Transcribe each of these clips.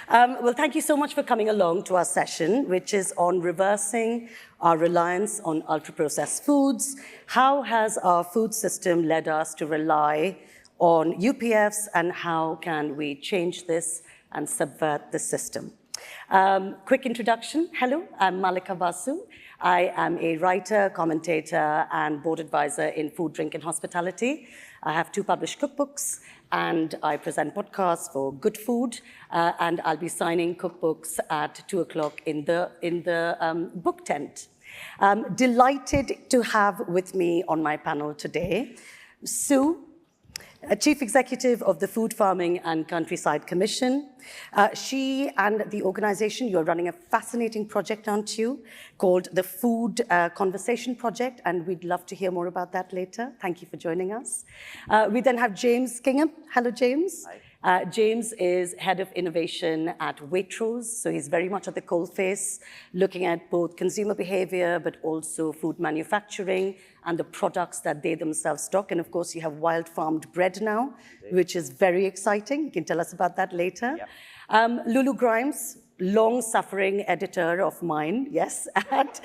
Well, thank you so much for coming along to our session, which is on reversing our reliance on ultra-processed foods. How has our food system led us to rely on UPFs, and how can we change this and subvert the system? Quick introduction. Hello, I'm Mallika Basu. I am a writer, commentator, and board advisor in food, drink, and hospitality. I have 2 published cookbooks, and I present podcasts for Good Food, and I'll be signing cookbooks at 2 o'clock in the book tent. Delighted to have with me on my panel today Sue, Chief Executive of the Food Farming and Countryside Commission. She and the organization, you're running a fascinating project, aren't you, called the Food Conversation Project, and we'd love to hear more about that later. Thank you for joining us. We then have James Kingham. Hello, James. Hi. James is Head of Innovation at Waitrose, so he's very much at the coalface, looking at both consumer behavior, but also food manufacturing and the products that they themselves stock. And of course, you have wild farmed bread now, which is very exciting. You can tell us about that later. Yep. Lulu Grimes, long-suffering editor of mine, yes, at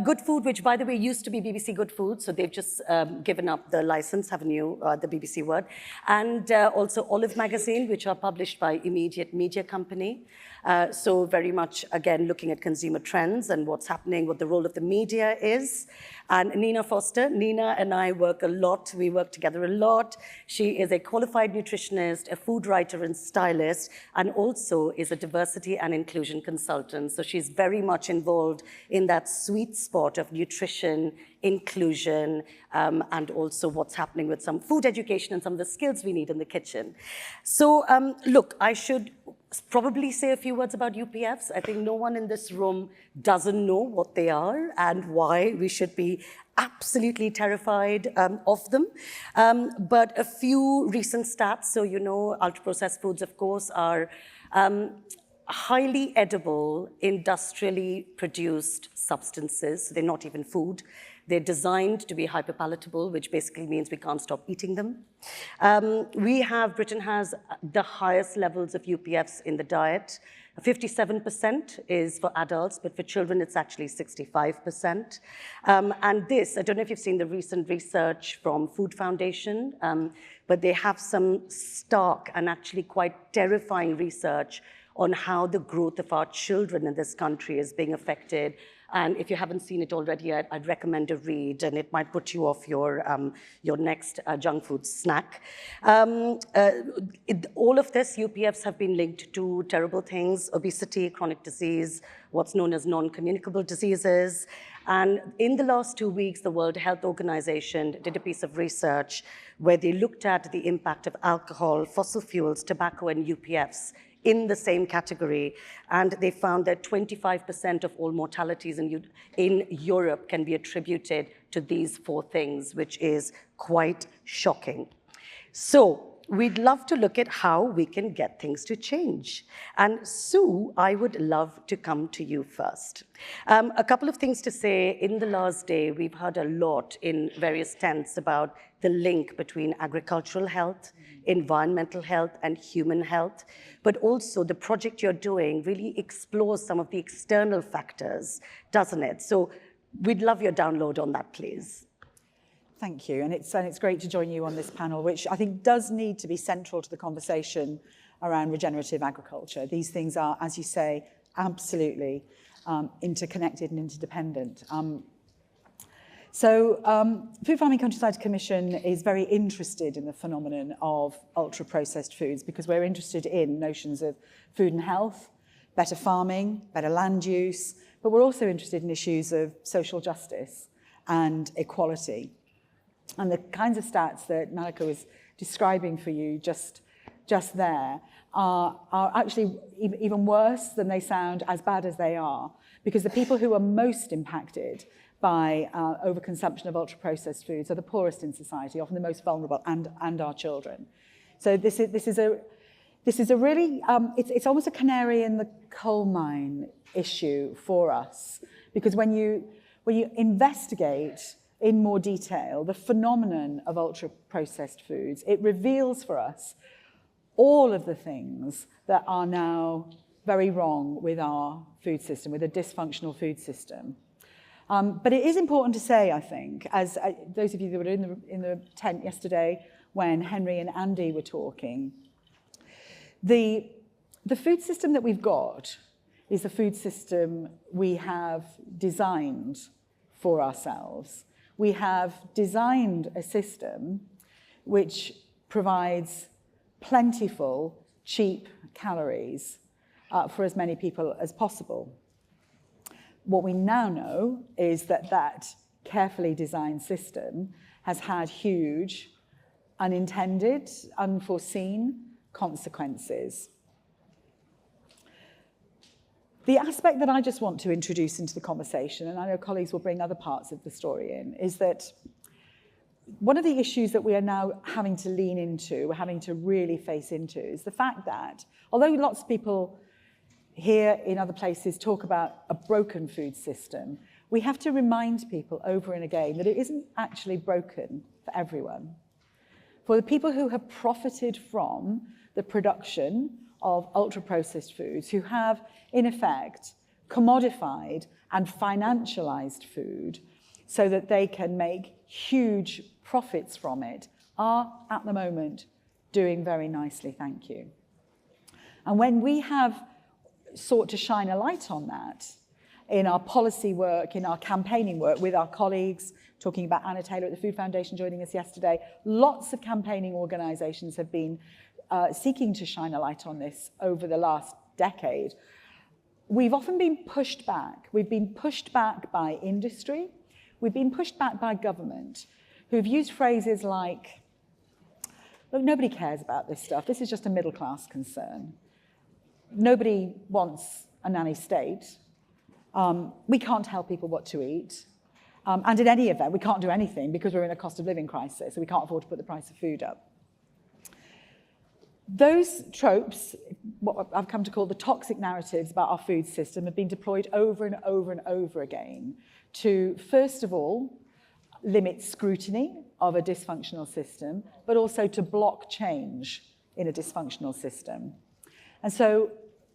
Good Food, which, by the way, used to be BBC Good Food, so they've just given up the license, haven't you, the BBC word, and also Olive Magazine, which are published by Immediate Media Company. So very much, again, looking at consumer trends and what's happening, what the role of the media is. And Nena Foster. Nena and I work a lot. We work together a lot. She is a qualified nutritionist, a food writer and stylist, and also is a diversity and inclusion consultant. So she's very much involved in that sweet spot of nutrition, inclusion, and also what's happening with some food education and some of the skills we need in the kitchen. So look, I should probably say a few words about UPFs. I think no one in this room doesn't know what they are and why we should be absolutely terrified of them. But a few recent stats. So, you know, ultra-processed foods, of course, are highly edible, industrially produced substances. So they're not even food. They're designed to be hyperpalatable, which basically means we can't stop eating them. Britain has the highest levels of UPFs in the diet. 57% is for adults, but for children, it's actually 65%. And this, I don't know if you've seen the recent research from Food Foundation, but they have some stark and actually quite terrifying research on how the growth of our children in this country is being affected. And if you haven't seen it already, I'd recommend a read, and it might put you off your next junk food snack. All of this, UPFs have been linked to terrible things: obesity, chronic disease, what's known as non-communicable diseases. And in the last 2 weeks, the World Health Organization did a piece of research where they looked at the impact of alcohol, fossil fuels, tobacco, and UPFs in the same category, and they found that 25% of all mortalities in Europe can be attributed to these 4 things, which is quite shocking. So we'd love to look at how we can get things to change. And Sue, I would love to come to you first. A couple of things to say. In the last day, we've heard a lot in various tents about the link between agricultural health, environmental health, and human health. But also the project you're doing really explores some of the external factors, doesn't it? So we'd love your download on that, please. Thank you, and it's great to join you on this panel, which I think does need to be central to the conversation around regenerative agriculture. These things are, as you say, absolutely interconnected and interdependent. Food Farming Countryside Commission is very interested in the phenomenon of ultra-processed foods because we're interested in notions of food and health, better farming, better land use, but we're also interested in issues of social justice and equality. And the kinds of stats that Mallika was describing for you just there are actually even worse than they sound, as bad as they are, because the people who are most impacted by overconsumption of ultra-processed foods are the poorest in society, often the most vulnerable, and our children. So this is a really, it's almost a canary in the coal mine issue for us, because when you investigate in more detail the phenomenon of ultra-processed foods, it reveals for us all of the things that are now very wrong with our food system, with a dysfunctional food system. But it is important to say, I think, as those of you that were in the tent yesterday when Henry and Andy were talking, the food system that we've got is the food system we have designed for ourselves. We have designed a system which provides plentiful, cheap calories for as many people as possible. What we now know is that that carefully designed system has had huge, unintended, unforeseen consequences. The aspect that I just want to introduce into the conversation, and I know colleagues will bring other parts of the story in, is that one of the issues that we are now having to lean into, we're having to really face into, is the fact that, although lots of people here in other places talk about a broken food system, we have to remind people over and again that it isn't actually broken for everyone. For the people who have profited from the production of ultra-processed foods, who have, in effect, commodified and financialized food so that they can make huge profits from it, are, at the moment, doing very nicely, thank you. And when we have sought to shine a light on that in our policy work, in our campaigning work with our colleagues, talking about Anna Taylor at the Food Foundation joining us yesterday, lots of campaigning organisations have been seeking to shine a light on this over the last decade. We've often been pushed back. We've been pushed back by industry. We've been pushed back by government, who've used phrases like, look, nobody cares about this stuff. This is just a middle-class concern. Nobody wants a nanny state. We can't tell people what to eat. And in any event, we can't do anything because we're in a cost of living crisis, so we can't afford to put the price of food up. Those tropes, what I've come to call the toxic narratives about our food system, have been deployed over and over and over again to, first of all, limit scrutiny of a dysfunctional system, but also to block change in a dysfunctional system. And so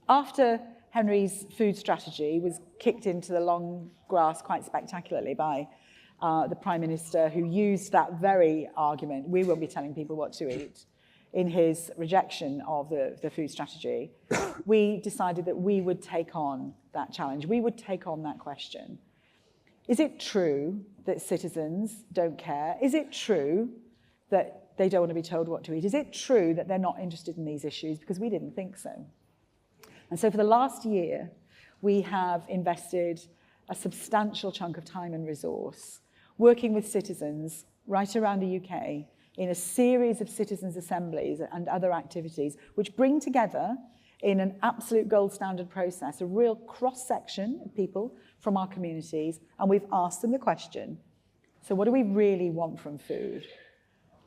after Henry's food strategy was kicked into the long grass quite spectacularly by the Prime Minister, who used that very argument, we won't be telling people what to eat, in his rejection of the food strategy, we decided that we would take on that challenge. We would take on that question. Is it true that citizens don't care? Is it true that they don't want to be told what to eat? Is it true that they're not interested in these issues? Because we didn't think so. And so for the last year, we have invested a substantial chunk of time and resource working with citizens right around the UK in a series of citizens' assemblies and other activities which bring together, in an absolute gold standard process, a real cross-section of people from our communities, and we've asked them the question, so what do we really want from food?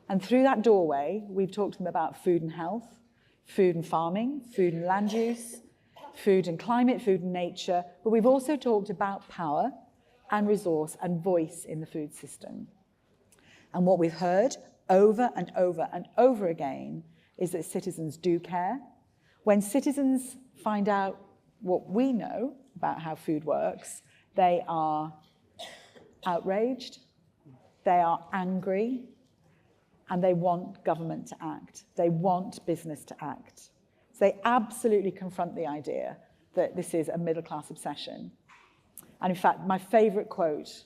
And through that doorway, we've talked to them about food and health, food and farming, food and land use, food and climate, food and nature, but we've also talked about power and resource and voice in the food system. And what we've heard over and over and over again is that citizens do care. When citizens find out what we know about how food works, they are outraged, they are angry, and they want government to act. They want business to act. So they absolutely confront the idea that this is a middle-class obsession. And in fact, my favourite quote,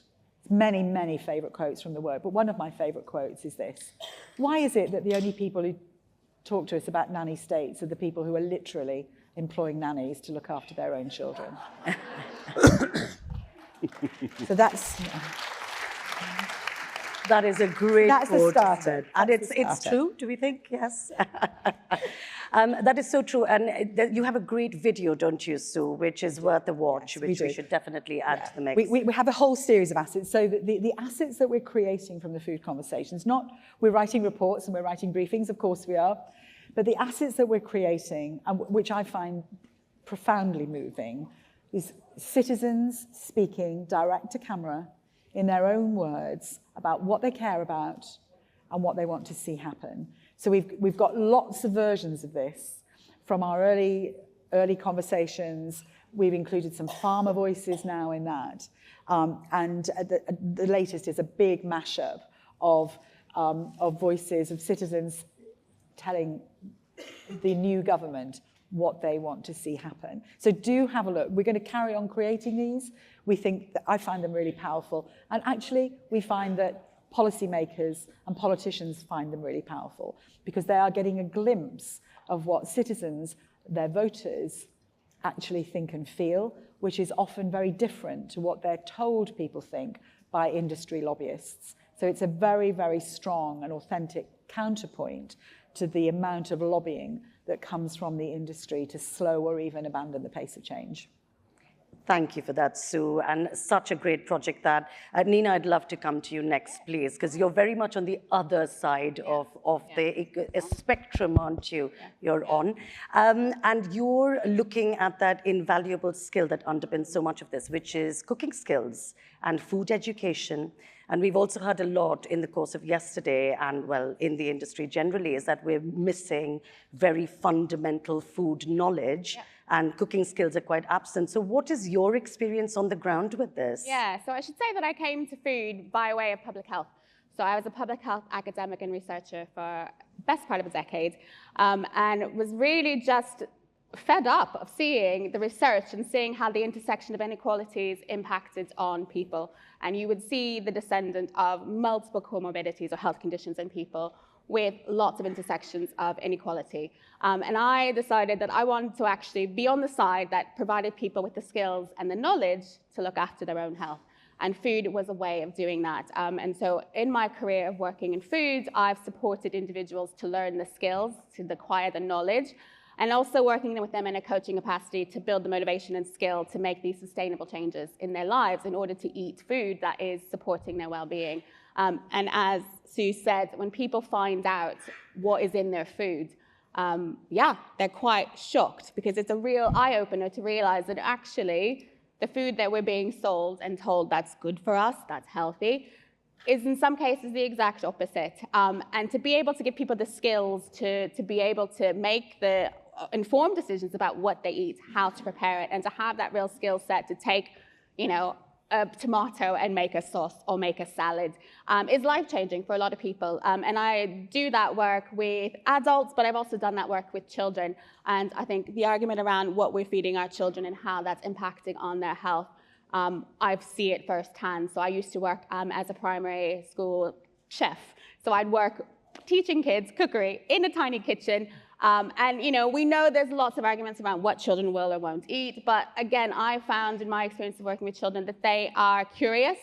many, many favourite quotes from the work, but one of my favourite quotes is this: why is it that the only people who talk to us about nanny states are the people who are literally employing nannies to look after their own children? So that's... That is a great That's quote. the starter. And it's true, do we think? Yes. That is so true. And you have a great video, don't you, Sue, which is worth a watch, yes, which we should definitely add to the mix. We have a whole series of assets. So the assets that we're creating from the food conversations, not we're writing reports and we're writing briefings, of course we are, but the assets that we're creating, and which I find profoundly moving, is citizens speaking direct to camera in their own words about what they care about and what they want to see happen. So we've got lots of versions of this from our early conversations. We've included some farmer voices now in that. And the latest is a big mashup of voices of citizens telling the new government what they want to see happen. So do have a look. We're going to carry on creating these. I find them really powerful. And actually, we find that policymakers and politicians find them really powerful because they are getting a glimpse of what citizens, their voters, actually think and feel, which is often very different to what they're told people think by industry lobbyists. So it's a very, very strong and authentic counterpoint to the amount of lobbying that comes from the industry to slow or even abandon the pace of change. Thank you for that, Sue, and such a great project that, Nena, I'd love to come to you next, please, because you're very much on the other side of the spectrum, aren't you, you're on. And you're looking at that invaluable skill that underpins so much of this, which is cooking skills and food education. And we've also heard a lot in the course of yesterday and, well, in the industry generally, is that we're missing very fundamental food knowledge and cooking skills are quite absent. So what is your experience on the ground with this? Yeah, so I should say that I came to food by way of public health. So I was a public health academic and researcher for the best part of a decade and was really just fed up of seeing the research and seeing how the intersection of inequalities impacted on people. And you would see the descendant of multiple comorbidities or health conditions in people with lots of intersections of inequality. And I decided that I wanted to actually be on the side that provided people with the skills and the knowledge to look after their own health. And food was a way of doing that. And so in my career of working in food, I've supported individuals to learn the skills, to acquire the knowledge, and also working with them in a coaching capacity to build the motivation and skill to make these sustainable changes in their lives in order to eat food that is supporting their well-being. And as Sue said, when people find out what is in their food, they're quite shocked because it's a real eye-opener to realize that actually the food that we're being sold and told that's good for us, that's healthy, is in some cases the exact opposite. And to be able to give people the skills to be able to make the informed decisions about what they eat, how to prepare it, and to have that real skill set to take, a tomato and make a sauce or make a salad is life-changing for a lot of people. And I do that work with adults, but I've also done that work with children. And I think the argument around what we're feeding our children and how that's impacting on their health, I see it firsthand. So I used to work as a primary school chef. So I'd work teaching kids cookery in a tiny kitchen. And, we know there's lots of arguments around what children will or won't eat. But again, I found in my experience of working with children that they are curious.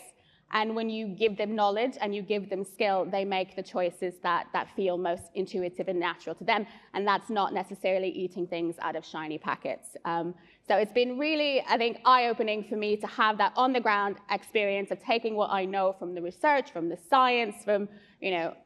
And when you give them knowledge and you give them skill, they make the choices that feel most intuitive and natural to them. And that's not necessarily eating things out of shiny packets. So it's been really, I think, eye-opening for me to have that on-the-ground experience of taking what I know from the research, from the science, from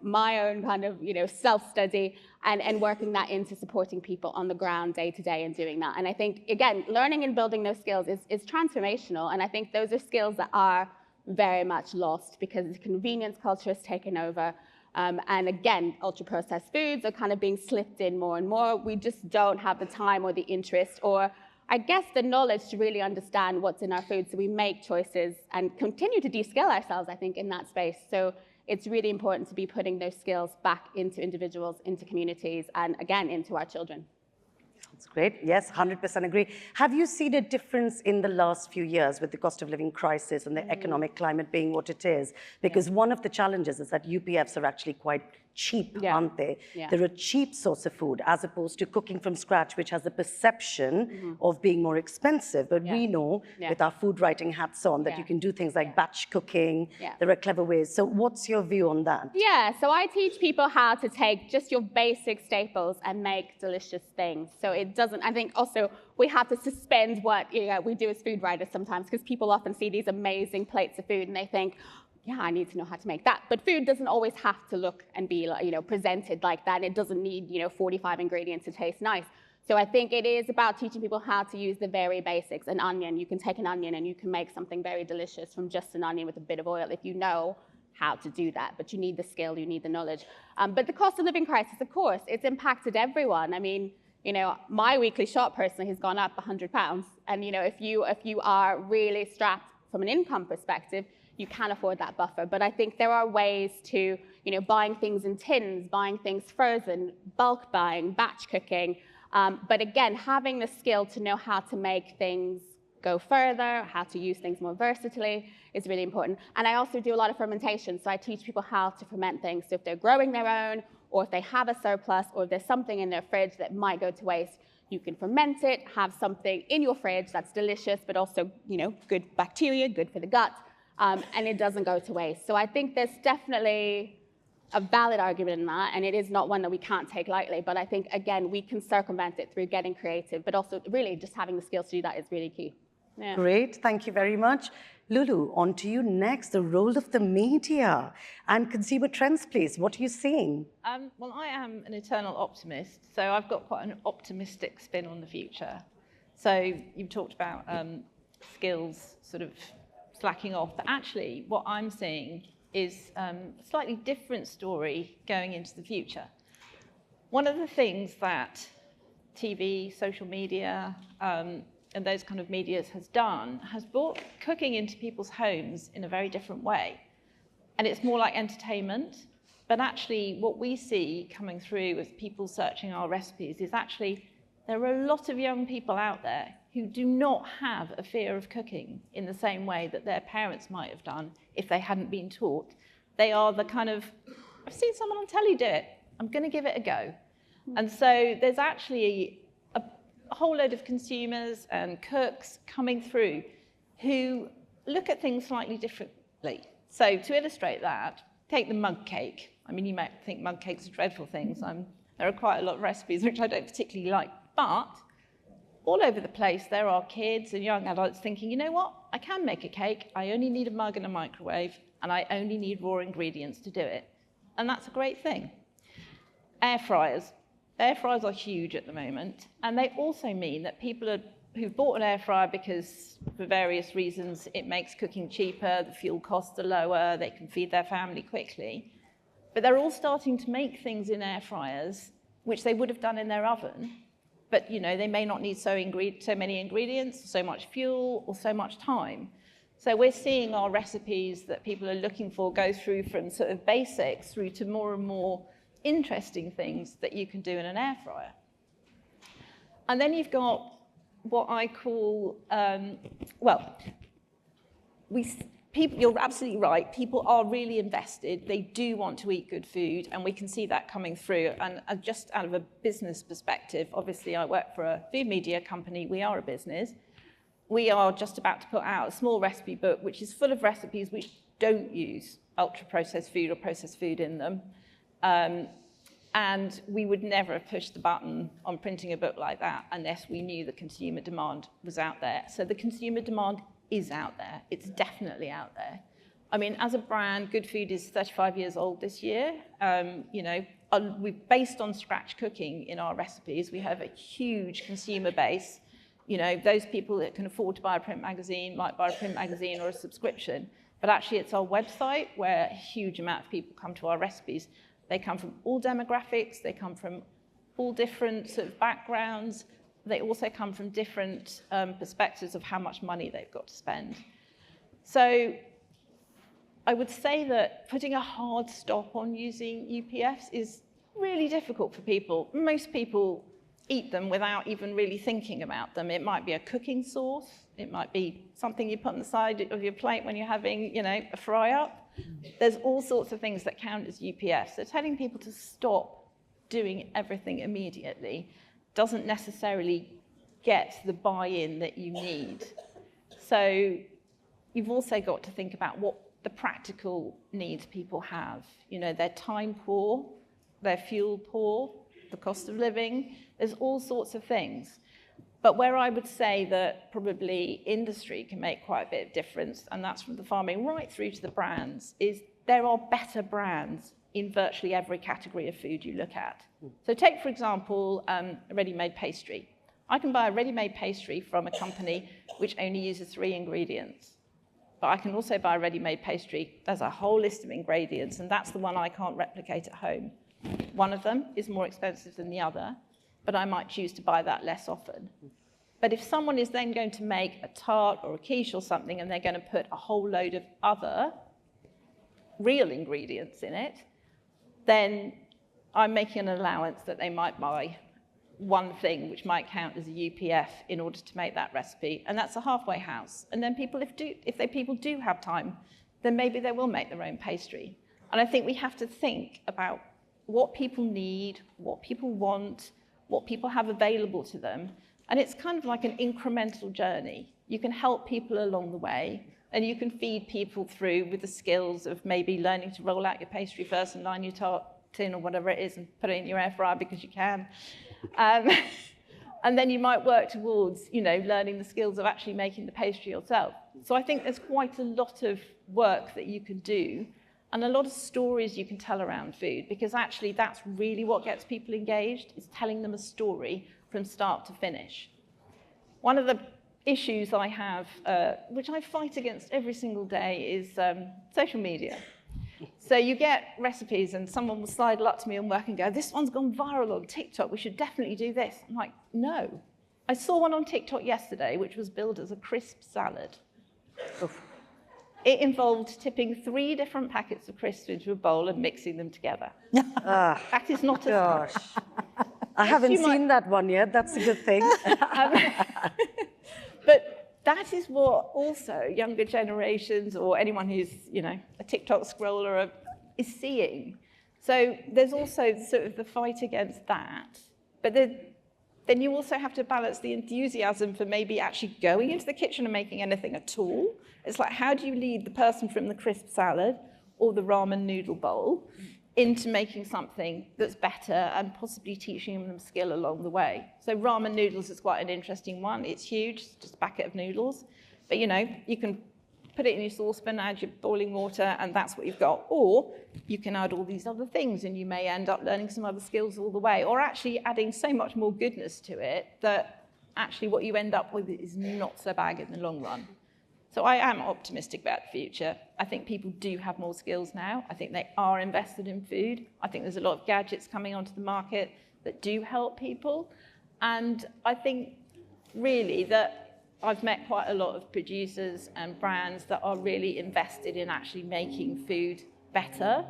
my own kind of self-study, and working that into supporting people on the ground day to day and doing that. And I think, again, learning and building those skills is transformational. And I think those are skills that are very much lost because the convenience culture has taken over. And again, ultra-processed foods are kind of being slipped in more and more. We just don't have the time or the interest or, I guess, the knowledge to really understand what's in our food. So we make choices and continue to de-skill ourselves, I think, in that space. So it's really important to be putting those skills back into individuals, into communities, and again, into our children. That's great. Yes, 100% agree. Have you seen a difference in the last few years with the cost of living crisis and the economic climate being what it is? Because one of the challenges is that UPFs are actually quite cheap, aren't they? They're a cheap source of food as opposed to cooking from scratch, which has the perception of being more expensive. But we know with our food writing hats on that you can do things like batch cooking. There are clever ways. So what's your view on that? Yeah, so I teach people how to take just your basic staples and make delicious things. So it doesn't, I think also we have to suspend what we do as food writers sometimes because people often see these amazing plates of food and they think, I need to know how to make that. But food doesn't always have to look and be, presented like that. It doesn't need, 45 ingredients to taste nice. So I think it is about teaching people how to use the very basics. An onion, you can take an onion and you can make something very delicious from just an onion with a bit of oil if you know how to do that, but you need the skill, you need the knowledge. But the cost of living crisis, of course, it's impacted everyone. I mean, you know, my weekly shop personally has gone up £100. And, you know, if you are really strapped from an income perspective, you can afford that buffer. But I think there are ways to, you know, buying things in tins, buying things frozen, bulk buying, batch cooking. But again, having the skill to know how to make things go further, how to use things more versatilely is really important. And I also do a lot of fermentation. So I teach people how to ferment things. So if they're growing their own, or if they have a surplus, or if there's something in their fridge that might go to waste, you can ferment it, have something in your fridge that's delicious, but also, you know, good bacteria, good for the gut, and it doesn't go to waste. So I think there's definitely a valid argument in that, and it is not one that we can't take lightly. But I think, again, we can circumvent it through getting creative, but also really just having the skills to do that is really key. Yeah. Great, thank you very much. Lulu, on to you next, the role of the media and consumer trends, please. What are you seeing? Well, I am an eternal optimist, so I've got quite an optimistic spin on the future. So you've talked about skills sort of slacking off, but actually what I'm seeing is a slightly different story going into the future. One of the things that TV, social media, and those kind of medias has done has brought cooking into people's homes in a very different way. And it's more like entertainment, but actually what we see coming through as people searching our recipes is actually there are a lot of young people out there who do not have a fear of cooking in the same way that their parents might have done if they hadn't been taught. They are the kind of, I've seen someone on telly do it, I'm going to give it a go. And so there's actually a whole load of consumers and cooks coming through who look at things slightly differently. So to illustrate that, take the mug cake. I mean, you might think mug cakes are dreadful things. There are quite a lot of recipes which I don't particularly like, but all over the place there are kids and young adults thinking, you know what, I can make a cake, I only need a mug and a microwave, and I only need raw ingredients to do it. And that's a great thing. Air fryers. Air fryers are huge at the moment, and they also mean that people who've bought an air fryer because for various reasons it makes cooking cheaper, the fuel costs are lower, they can feed their family quickly, but they're all starting to make things in air fryers which they would have done in their oven, but you know, they may not need so many ingredients, so much fuel, or so much time. So we're seeing our recipes that people are looking for go through from sort of basics through to more and more interesting things that you can do in an air fryer. And then you've got what I call, you're absolutely right, people are really invested, they do want to eat good food, and we can see that coming through. And just out of a business perspective, obviously I work for a food media company, we are a business. We are just about to put out a small recipe book which is full of recipes which don't use ultra-processed food or processed food in them. And we would never have pushed the button on printing a book like that unless we knew the consumer demand was out there. So the consumer demand is out there. It's definitely out there. I mean, as a brand, Good Food is 35 years old this year. You know, we've based on scratch cooking in our recipes. We have a huge consumer base. You know, those people that can afford to buy a print magazine might buy a print magazine or a subscription. But actually, it's our website where a huge amount of people come to our recipes. They come from all demographics, they come from all different sort of backgrounds. They also come from different perspectives of how much money they've got to spend. So I would say that putting a hard stop on using UPFs is really difficult for people. Most people eat them without even really thinking about them. It might be a cooking sauce, it might be something you put on the side of your plate when you're having, you know, a fry-up. There's all sorts of things that count as UPFs. So telling people to stop doing everything immediately doesn't necessarily get the buy-in that you need. So you've also got to think about what the practical needs people have. You know, they're time poor, they're fuel poor, the cost of living, there's all sorts of things. But where I would say that probably industry can make quite a bit of difference, and that's from the farming right through to the brands, is there are better brands in virtually every category of food you look at. So take, for example, a ready-made pastry. I can buy a ready-made pastry from a company which only uses 3 ingredients. but I can also buy a ready-made pastry. There's a whole list of ingredients, and that's the one I can't replicate at home. One of them is more expensive than the other, but I might choose to buy that less often. But if someone is then going to make a tart or a quiche or something, and they're going to put a whole load of other real ingredients in it, then I'm making an allowance that they might buy one thing which might count as a UPF in order to make that recipe, and that's a halfway house. And then people, if people do have time, then maybe they will make their own pastry. And I think we have to think about what people need, what people want, what people have available to them, and it's kind of like an incremental journey. You can help people along the way, and you can feed people through with the skills of maybe learning to roll out your pastry first and line your tart tin or whatever it is and put it in your air fryer because you can. And then you might work towards, learning the skills of actually making the pastry yourself. So I think there's quite a lot of work that you can do and a lot of stories you can tell around food, because actually that's really what gets people engaged, is telling them a story from start to finish. One of the issues I have, which I fight against every single day, is social media. So you get recipes and someone will sidle up to me and work and go, this one's gone viral on TikTok, we should definitely do this. I'm like, no. I saw one on TikTok yesterday which was billed as a crisp salad. Oof. It involved tipping 3 different packets of crisps into a bowl and mixing them together. That is not a gosh. I haven't seen that one yet, that's a good thing. But that is what also younger generations or anyone who's, a TikTok scroller is seeing. So there's also sort of the fight against that. But then you also have to balance the enthusiasm for maybe actually going into the kitchen and making anything at all. It's like, how do you lead the person from the crisp salad or the ramen noodle bowl into making something that's better and possibly teaching them skill along the way? So ramen noodles is quite an interesting one. It's huge, it's just a packet of noodles. But you can put it in your saucepan, add your boiling water, and that's what you've got. Or you can add all these other things and you may end up learning some other skills all the way, or actually adding so much more goodness to it that actually what you end up with is not so bad in the long run. So I am optimistic about the future. I think people do have more skills now. I think they are invested in food. I think there's a lot of gadgets coming onto the market that do help people. And I think really that I've met quite a lot of producers and brands that are really invested in actually making food better.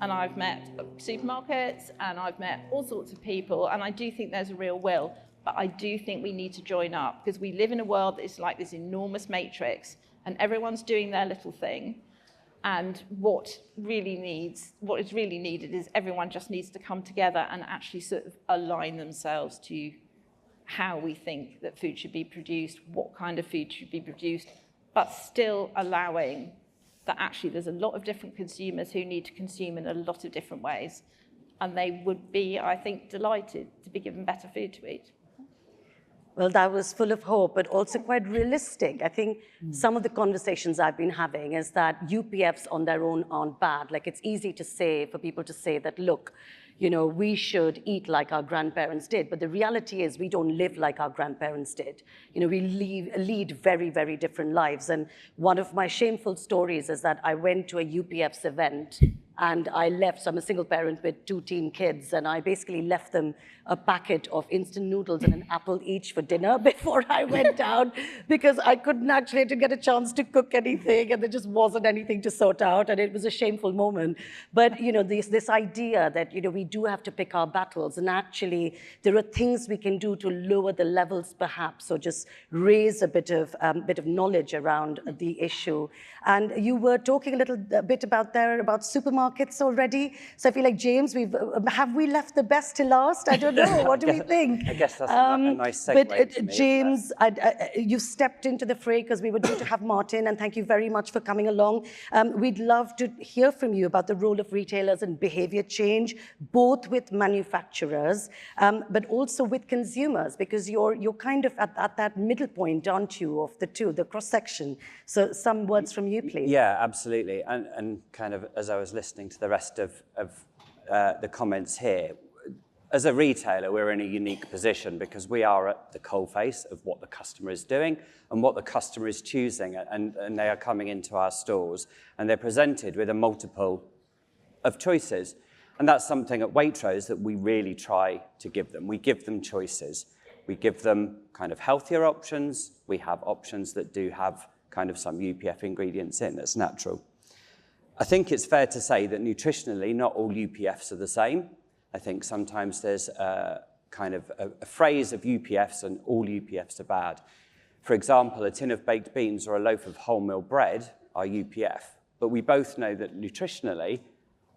And I've met supermarkets and I've met all sorts of people, and I do think there's a real will. But I do think we need to join up, because we live in a world that is like this enormous matrix and everyone's doing their little thing. And what is really needed is everyone just needs to come together and actually sort of align themselves to how we think that food should be produced, what kind of food should be produced, but still allowing that actually there's a lot of different consumers who need to consume in a lot of different ways. And they would be, I think, delighted to be given better food to eat. Well, that was full of hope, but also quite realistic. I think some of the conversations I've been having is that UPFs on their own aren't bad. Like, it's easy to say, for people to say that, look, we should eat like our grandparents did. But the reality is we don't live like our grandparents did. We lead very, very different lives. And one of my shameful stories is that I went to a UPFs event and I left, so I'm a single parent with 2 teen kids, and I basically left them a packet of instant noodles and an apple each for dinner before I went down, because I couldn't actually get a chance to cook anything, and there just wasn't anything to sort out, and it was a shameful moment. But this idea that we do have to pick our battles, and actually there are things we can do to lower the levels perhaps, or just raise a bit of knowledge around the issue. And you were talking a bit about supermarkets already. So I feel like, James, have we left the best to last? I don't know. What do we think? I guess that's a nice segue. But James, you stepped into the fray because we were due to have Martyn, and thank you very much for coming along. We'd love to hear from you about the role of retailers in behavior change, both with manufacturers, but also with consumers, because you're kind of at that middle point, aren't you, of the two, the cross-section. So some words from you, please. Yeah, absolutely. And kind of as I was listening to the rest of the comments here, as a retailer, we're in a unique position because we are at the coalface of what the customer is doing and what the customer is choosing, and they are coming into our stores and they're presented with a multiple of choices. And that's something at Waitrose that we really try to give them. We give them choices. We give them kind of healthier options. We have options that do have kind of some UPF ingredients in that's natural. I think it's fair to say that nutritionally, not all UPFs are the same. I think sometimes there's a kind of a phrase of UPFs and all UPFs are bad. For example, a tin of baked beans or a loaf of wholemeal bread are UPF. But we both know that nutritionally,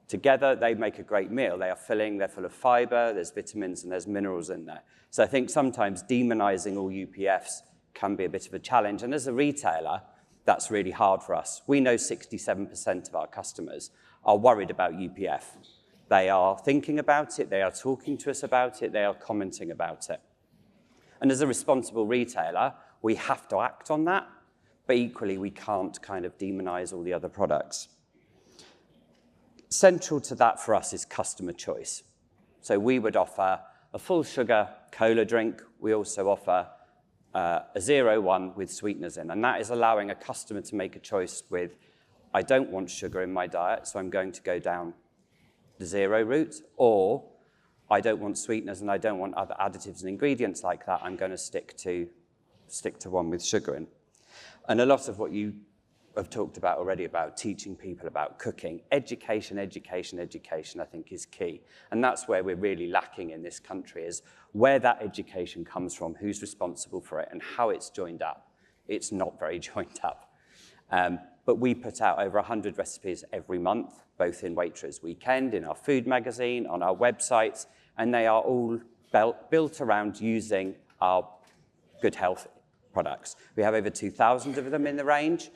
together, they make a great meal. They are filling, they're full of fiber, there's vitamins and there's minerals in there. So I think sometimes demonizing all UPFs can be a bit of a challenge. And as a retailer, that's really hard for us. We know 67% of our customers are worried about UPF. They are thinking about it, they are talking to us about it, they are commenting about it. And as a responsible retailer, we have to act on that, but equally we can't kind of demonize all the other products. Central to that for us is customer choice. So we would offer a full sugar cola drink. We also offer a 0-1 with sweeteners in, and that is allowing a customer to make a choice with, I don't want sugar in my diet, so I'm going to go down the 0 route, or I don't want sweeteners and I don't want other additives and ingredients like that, I'm going to stick to one with sugar in. And a lot of what you have talked about already about teaching people about cooking, education, I think is key. And that's where we're really lacking in this country, is where that education comes from, who's responsible for it, and how it's joined up. It's not very joined up. But we put out over 100 recipes every month, both in Waitrose Weekend, in our food magazine, on our websites, and they are all built around using our good health products. We have over 2,000 of them in the range,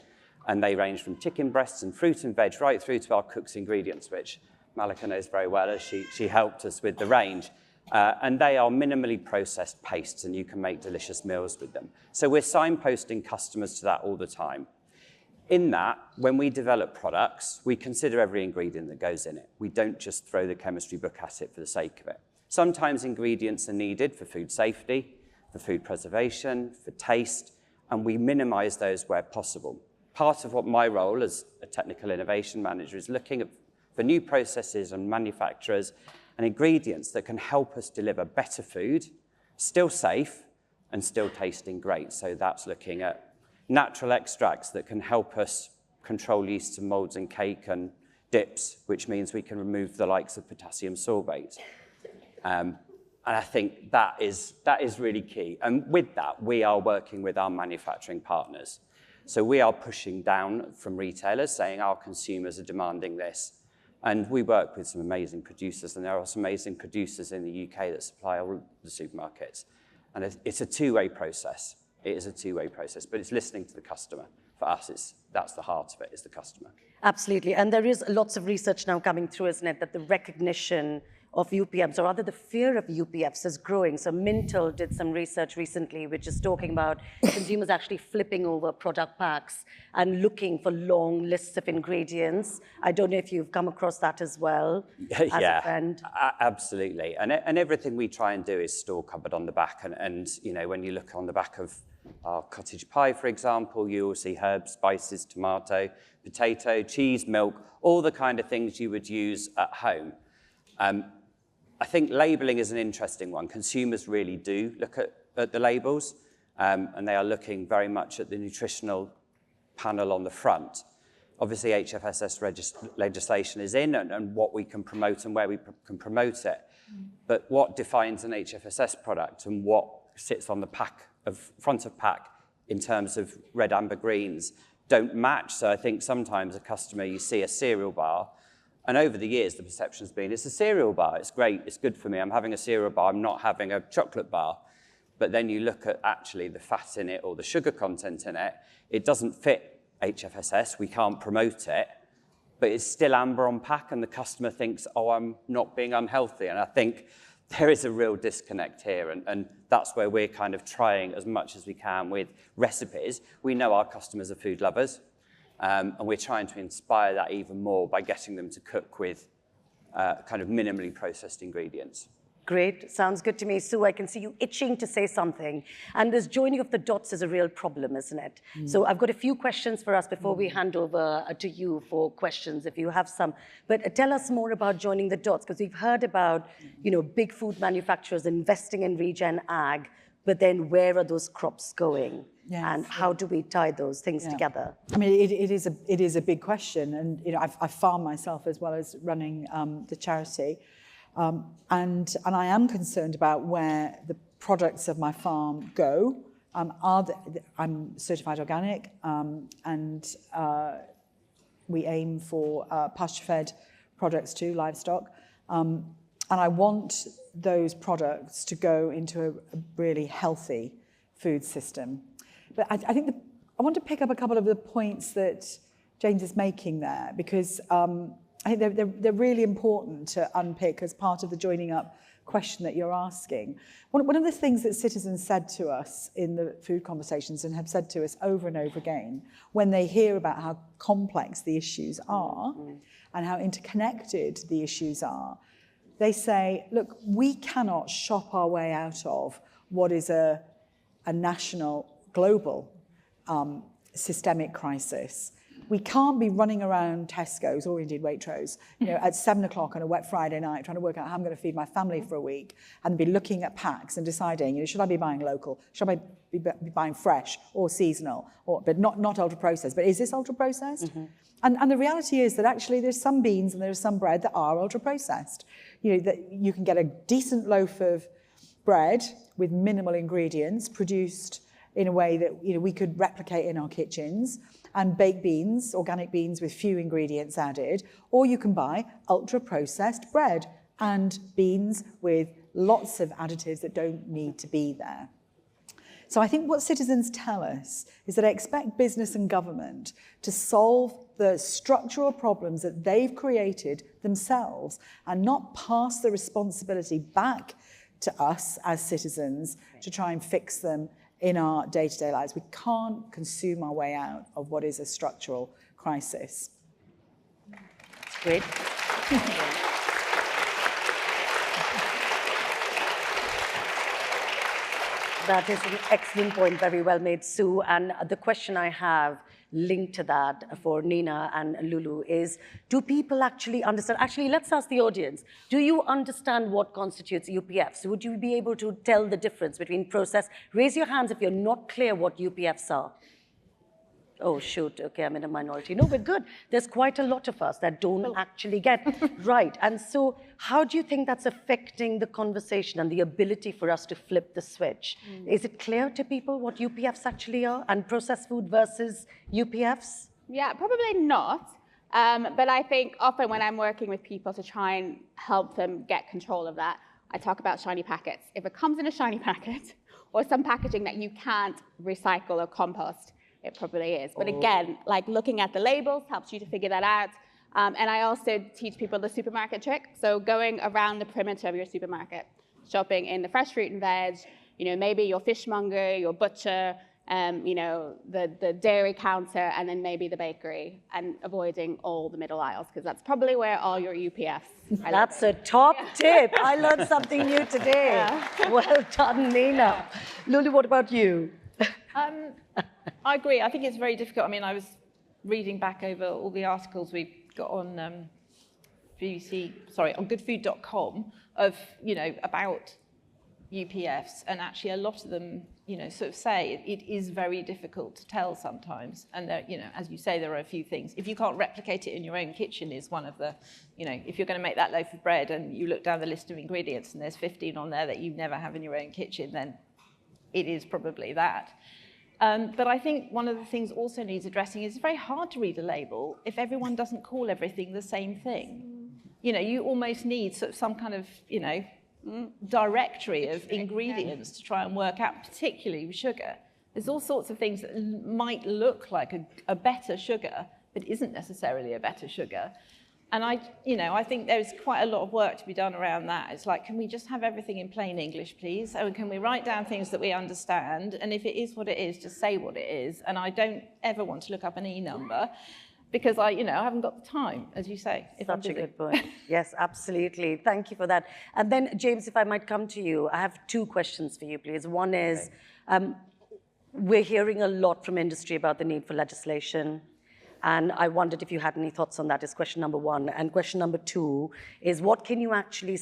and they range from chicken breasts and fruit and veg right through to our cook's ingredients, which Mallika knows very well as she helped us with the range. And they are minimally processed pastes, and you can make delicious meals with them. So we're signposting customers to that all the time. In that, when we develop products, we consider every ingredient that goes in it. We don't just throw the chemistry book at it for the sake of it. Sometimes ingredients are needed for food safety, for food preservation, for taste, and we minimize those where possible. Part of what my role as a technical innovation manager is looking for new processes and manufacturers and ingredients that can help us deliver better food, still safe, and still tasting great. So that's looking at natural extracts that can help us control yeasts and molds in cake and dips, which means we can remove the likes of potassium sorbate. And I think that is really key. And with that, we are working with our manufacturing partners. So we are pushing down from retailers, saying our consumers are demanding this. And we work with some amazing producers, and there are some amazing producers in the UK that supply all the supermarkets. And it's a two-way process. It is a two-way process, but it's listening to the customer. For us, that's the heart of it, is the customer. Absolutely, and there is lots of research now coming through, isn't it, that the recognition of UPFs, or rather the fear of UPFs, is growing. So Mintel did some research recently, which is talking about consumers actually flipping over product packs and looking for long lists of ingredients. I don't know if you've come across that as well, as a friend. Absolutely. And everything we try and do is store cupboard on the back. And you know, when you look on the back of our cottage pie, for example, you will see herbs, spices, tomato, potato, cheese, milk, all the kind of things you would use at home. I think labelling is an interesting one. Consumers really do look at the labels, and they are looking very much at the nutritional panel on the front. Obviously, HFSS legislation is in, and what we can promote and where we can promote it. But what defines an HFSS product and what sits on the front of pack in terms of red, amber, greens don't match. So I think sometimes a customer, you see a cereal bar, and over the years, the perception has been, it's a cereal bar, it's great, it's good for me, I'm having a cereal bar, I'm not having a chocolate bar. But then you look at actually the fat in it or the sugar content in it, it doesn't fit HFSS, we can't promote it, but it's still amber on pack, and the customer thinks, oh, I'm not being unhealthy. And I think there is a real disconnect here, and that's where we're kind of trying as much as we can with recipes. We know our customers are food lovers, and we're trying to inspire that even more by getting them to cook with kind of minimally processed ingredients. Great, sounds good to me. Sue, I can see you itching to say something. And this joining of the dots is a real problem, isn't it? So I've got a few questions for us before we hand over to you for questions, if you have some. But tell us more about joining the dots, because we've heard about, big food manufacturers investing in regen ag, but then where are those crops going? Yes. And how do we tie those things together? I mean, it is a big question, and I farm myself as well as running the charity, and I am concerned about where the products of my farm go. I'm certified organic, and we aim for pasture-fed products too, livestock, and I want those products to go into a really healthy food system. But I think I want to pick up a couple of the points that James is making there, because I think they're really important to unpick as part of the joining up question that you're asking. One of the things that citizens said to us in the food conversations, and have said to us over and over again, when they hear about how complex the issues are and how interconnected the issues are, they say, look, we cannot shop our way out of what is a national, global systemic crisis. We can't be running around Tesco's, or indeed Waitrose, at 7 o'clock on a wet Friday night trying to work out how I'm going to feed my family for a week, and be looking at packs and deciding, should I be buying local? Should I be buying fresh or seasonal, but not ultra-processed? But is this ultra-processed? And the reality is that actually there's some beans and there's some bread that are ultra-processed. That you can get a decent loaf of bread with minimal ingredients produced in a way that we could replicate in our kitchens, and baked beans, organic beans with few ingredients added, or you can buy ultra-processed bread and beans with lots of additives that don't need to be there. So I think what citizens tell us is that they expect business and government to solve the structural problems that they've created themselves and not pass the responsibility back to us as citizens to try and fix them in our day-to-day lives. We can't consume our way out of what is a structural crisis. That's great. That is an excellent point, very well made, Sue. And the question I have linked to that for Nena and Lulu is, do people actually understand? Actually, let's ask the audience. Do you understand what constitutes UPFs? Would you be able to tell the difference between process? Raise your hands if you're not clear what UPFs are. Oh, shoot. Okay, I'm in a minority. No, we're good. There's quite a lot of us that don't actually get right. And so how do you think that's affecting the conversation and the ability for us to flip the switch? Is it clear to people what UPFs actually are, and processed food versus UPFs? Yeah, probably not. But I think often when I'm working with people to try and help them get control of that, I talk about shiny packets. If it comes in a shiny packet or some packaging that you can't recycle or compost, it probably is. But again, like looking at the labels helps you to figure that out. And I also teach people the supermarket trick. So going around the perimeter of your supermarket, shopping in the fresh fruit and veg, maybe your fishmonger, your butcher, the dairy counter, and then maybe the bakery, and avoiding all the middle aisles, because that's probably where all your UPFs are. That's a top tip. I learned something new today. Yeah. Well done, Nena. Lulu, what about you? I agree. I think it's very difficult. I mean, I was reading back over all the articles we've got on on goodfood.com of, about UPFs, and actually a lot of them, sort of say it is very difficult to tell sometimes. And there, as you say, there are a few things. If you can't replicate it in your own kitchen is one of the, if you're going to make that loaf of bread and you look down the list of ingredients and there's 15 on there that you never have in your own kitchen, then it is probably that. But I think one of the things also needs addressing is it's very hard to read a label if everyone doesn't call everything the same thing. You almost need sort of some kind of, directory of ingredients to try and work out, particularly with sugar. There's all sorts of things that might look like a better sugar, but isn't necessarily a better sugar. And I think there's quite a lot of work to be done around that. It's like, can we just have everything in plain English, please? And can we write down things that we understand? And if it is what it is, just say what it is. And I don't ever want to look up an E number. because I haven't got the time, as you say, if I'm Such a busy. good point. Yes, absolutely. Thank you for that. And then, James, if I might come to you, I have two questions for you, please. One is, we're hearing a lot from industry about the need for legislation. And I wondered if you had any thoughts on that, is question number one. And question number two is, what can you actually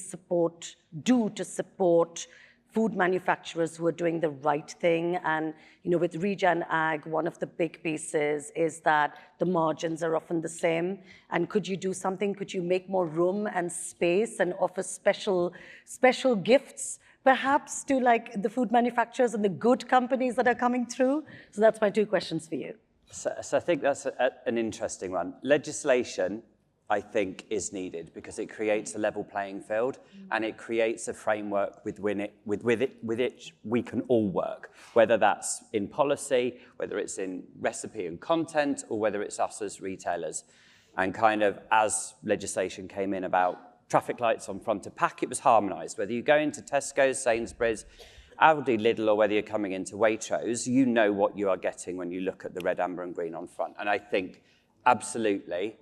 do to support food manufacturers who are doing the right thing? And with regen ag, one of the big pieces is that the margins are often the same. And could you do something? Could you make more room and space and offer special gifts, perhaps, to like the food manufacturers and the good companies that are coming through? So that's my two questions for you. So I think that's an interesting one. Legislation, I think, is needed because it creates a level playing field and it creates a framework with which we can all work, whether that's in policy, whether it's in recipe and content, or whether it's us as retailers. And kind of as legislation came in about traffic lights on front of pack, it was harmonised. Whether you go into Tesco's, Sainsbury's, Aldi, Lidl, or whether you're coming into Waitrose, you know what you are getting when you look at the red, amber and green on front. And I think, absolutely,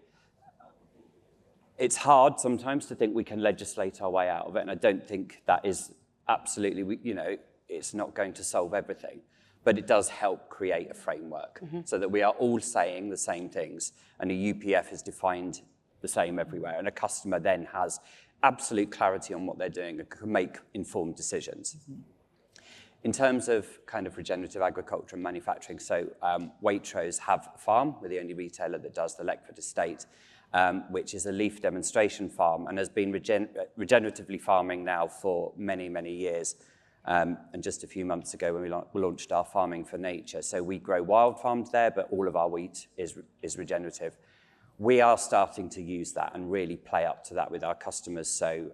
it's hard sometimes to think we can legislate our way out of it. And I don't think that is absolutely, it's not going to solve everything. But it does help create a framework so that we are all saying the same things. And a UPF is defined the same everywhere. And a customer then has absolute clarity on what they're doing and can make informed decisions. In terms of kind of regenerative agriculture and manufacturing, so Waitrose have a farm. We're the only retailer that does the Leckford estate, which is a leaf demonstration farm and has been regeneratively farming now for many, many years. And just a few months ago when we launched our Farming for Nature. So we grow wild farmed there, but all of our wheat is regenerative. We are starting to use that and really play up to that with our customers. So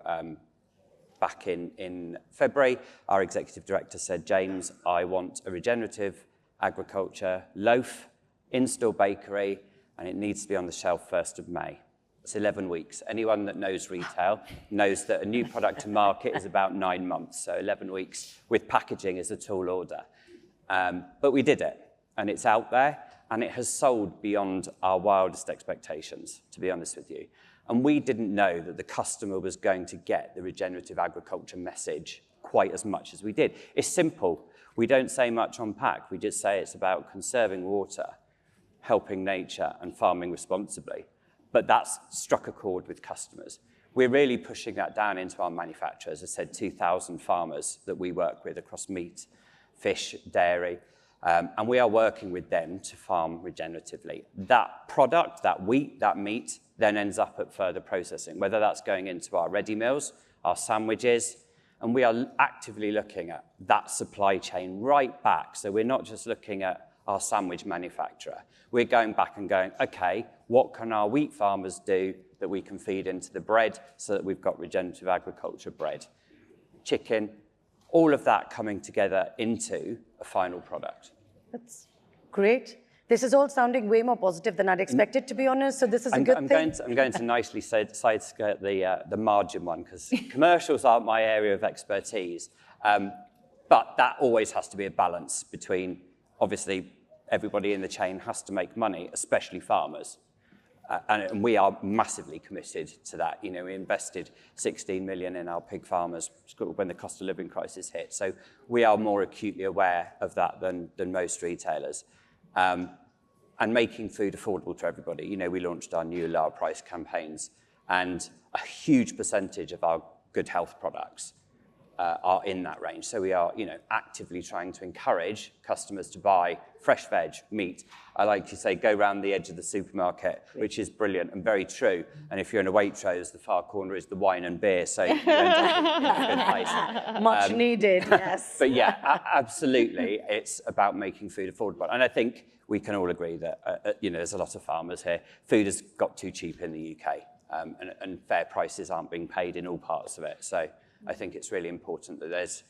back in February, our executive director said, James, I want a regenerative agriculture loaf, in-store bakery, and it needs to be on the shelf 1st of May. It's 11 weeks. Anyone that knows retail knows that a new product to market is about 9 months. So 11 weeks with packaging is a tall order. But we did it, and it's out there, and it has sold beyond our wildest expectations, to be honest with you. And we didn't know that the customer was going to get the regenerative agriculture message quite as much as we did. It's simple. We don't say much on pack. We just say it's about conserving water, helping nature, and farming responsibly. But that's struck a chord with customers. We're really pushing that down into our manufacturers. As I said, 2,000 farmers that we work with across meat, fish, dairy, and we are working with them to farm regeneratively. That product, that wheat, that meat, then ends up at further processing, whether that's going into our ready meals, our sandwiches, and we are actively looking at that supply chain right back. So we're not just looking at our sandwich manufacturer. We're going back and going, okay, what can our wheat farmers do that we can feed into the bread so that we've got regenerative agriculture bread, chicken, all of that coming together into a final product. That's great. This is all sounding way more positive than I'd expected, to be honest, so this is a good thing. I'm going to nicely side-skirt the margin one, because commercials aren't my area of expertise. But that always has to be a balance between, obviously, everybody in the chain has to make money, especially farmers. And we are massively committed to that. We invested 16 million in our pig farmers when the cost of living crisis hit. So we are more acutely aware of that than most retailers. And making food affordable to everybody. We launched our new lower price campaigns, and a huge percentage of our good health products are in that range. So we are, actively trying to encourage customers to buy fresh veg, meat. I like to say, go round the edge of the supermarket, which is brilliant and very true. And if you're in a Waitrose, the far corner is the wine and beer, so you end up in a good place. Much needed, yes. But yeah, absolutely, it's about making food affordable. And I think we can all agree that, there's a lot of farmers here. Food has got too cheap in the UK, and fair prices aren't being paid in all parts of it. So I think it's really important that there's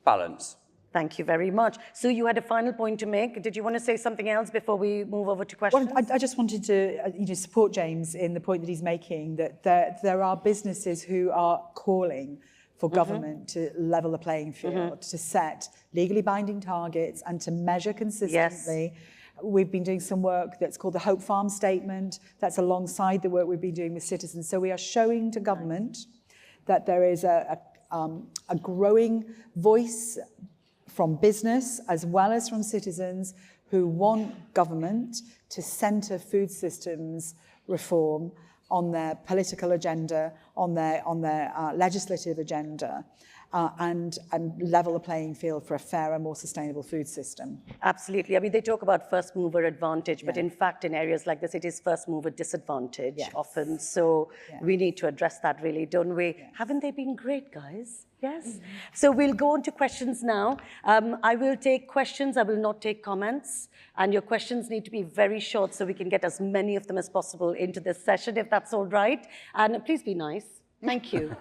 balance. Thank you very much. Sue, you had a final point to make. Did you want to say something else before we move over to questions? Well, I just wanted to support James in the point that he's making, that there are businesses who are calling for government to level the playing field, to set legally binding targets and to measure consistently We've been doing some work that's called the Hope Farm Statement. That's alongside the work we've been doing with citizens. So we are showing to government that there is a growing voice from business as well as from citizens who want government to centre food systems reform on their political agenda, on their legislative agenda, and level the playing field for a fairer, more sustainable food system. Absolutely. I mean, they talk about first mover advantage, but in fact, in areas like this, it is first mover disadvantage often. So we need to address that really, don't we? Haven't they been great, guys? Yes. So we'll go on to questions now. I will take questions. I will not take comments. And your questions need to be very short so we can get as many of them as possible into this session, if that's all right. And please be nice. Thank you.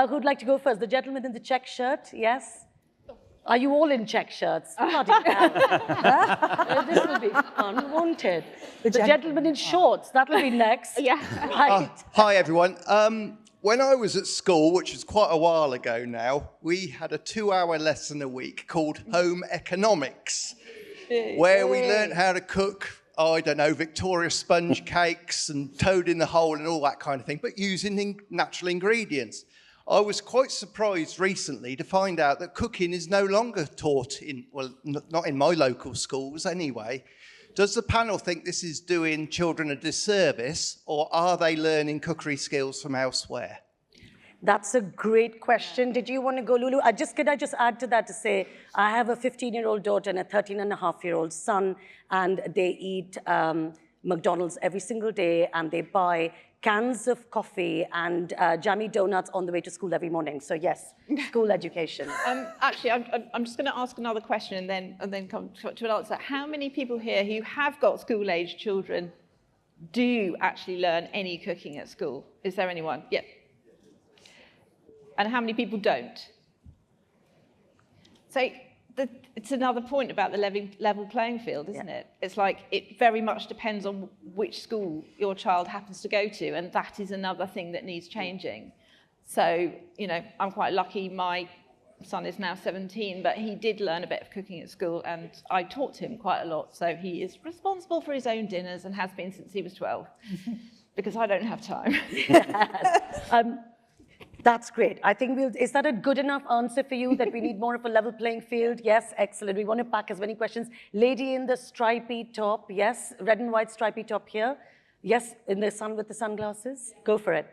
Who'd like to go first? The gentleman in the check shirt, yes? Are you all in check shirts? Bloody hell. This will be fun, won't it? The gentleman in shorts, that'll be next. Yeah. Right. Hi, everyone. When I was at school, which was quite a while ago now, we had a 2-hour lesson a week called Home Economics, where we learnt how to cook, I don't know, Victoria sponge cakes and toad in the hole and all that kind of thing, but using natural ingredients. I was quite surprised recently to find out that cooking is no longer taught in, well, not in my local schools anyway. Does the panel think this is doing children a disservice, or are they learning cookery skills from elsewhere? That's a great question. Did you want to go, Lulu? Could I just add to that to say, I have a 15-year-old daughter and a 13-and-a-half-year-old son, and they eat McDonald's every single day, and they buy cans of coffee and jammy donuts on the way to school every morning. So yes, school education. Actually, I'm just going to ask another question and then come to an answer. How many people here who have got school-age children do actually learn any cooking at school? Is there anyone? Yep. And how many people don't? So it's another point about the level playing field, isn't it? It's like it very much depends on which school your child happens to go to, and that is another thing that needs changing. So, you know, I'm quite lucky. My son is now 17, but he did learn a bit of cooking at school, and I taught him quite a lot. So he is responsible for his own dinners and has been since he was 12, because I don't have time. Yes. That's great. I think is that a good enough answer for you, that we need more of a level playing field? Yes, excellent. We want to pack as many questions. Lady in the stripy top, yes. Red and white stripy top here. Yes, in the sun with the sunglasses. Go for it.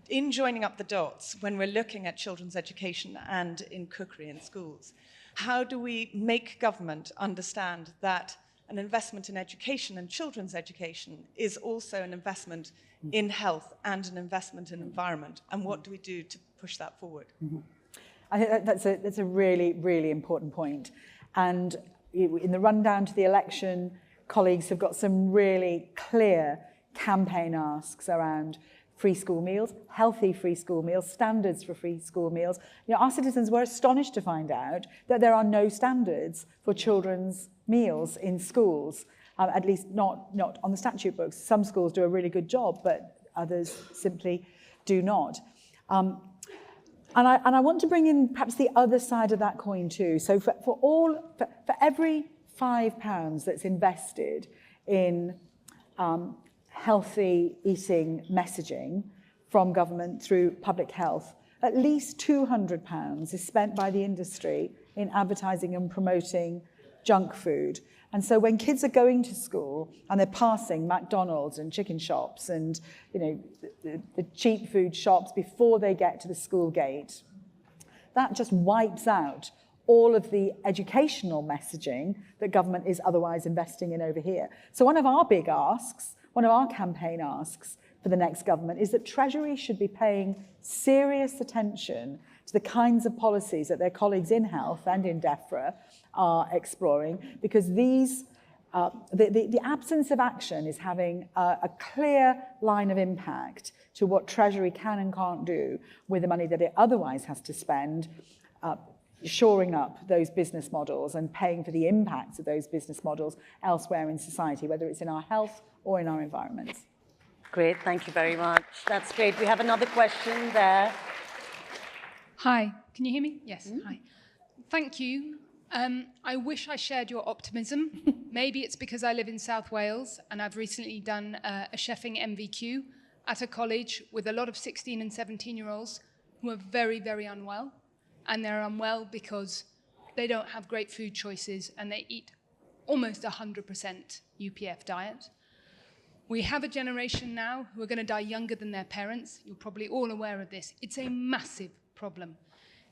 In joining up the dots, when we're looking at children's education and in cookery in schools, how do we make government understand that an investment in education and children's education is also an investment in health and an investment in environment? And what do we do to push that forward? I think that's a really, really important point. And in the rundown to the election, colleagues have got some really clear campaign asks around free school meals, healthy free school meals, standards for free school meals. You know, our citizens were astonished to find out that there are no standards for children's meals in schools, at least not on the statute books. Some schools do a really good job, but others simply do not. And I want to bring in perhaps the other side of that coin too. So for every £5 that's invested in healthy eating messaging from government through public health, at least £200 is spent by the industry in advertising and promoting junk food. And so when kids are going to school and they're passing McDonald's and chicken shops and, you know, the cheap food shops before they get to the school gate, that just wipes out all of the educational messaging that government is otherwise investing in over here. So one of our big asks, one of our campaign asks for the next government is that Treasury should be paying serious attention to the kinds of policies that their colleagues in health and in DEFRA are exploring, because these, the absence of action is having a clear line of impact to what Treasury can and can't do with the money that it otherwise has to spend, shoring up those business models and paying for the impacts of those business models elsewhere in society, whether it's in our health or in our environments. Great, thank you very much. That's great. We have another question there. Hi, can you hear me? Yes, hi. Thank you. I wish I shared your optimism. Maybe it's because I live in South Wales and I've recently done a chefing MVQ at a college with a lot of 16 and 17-year-olds who are very, very unwell. And they're unwell because they don't have great food choices and they eat almost 100% UPF diet. We have a generation now who are going to die younger than their parents. You're probably all aware of this. It's a massive problem.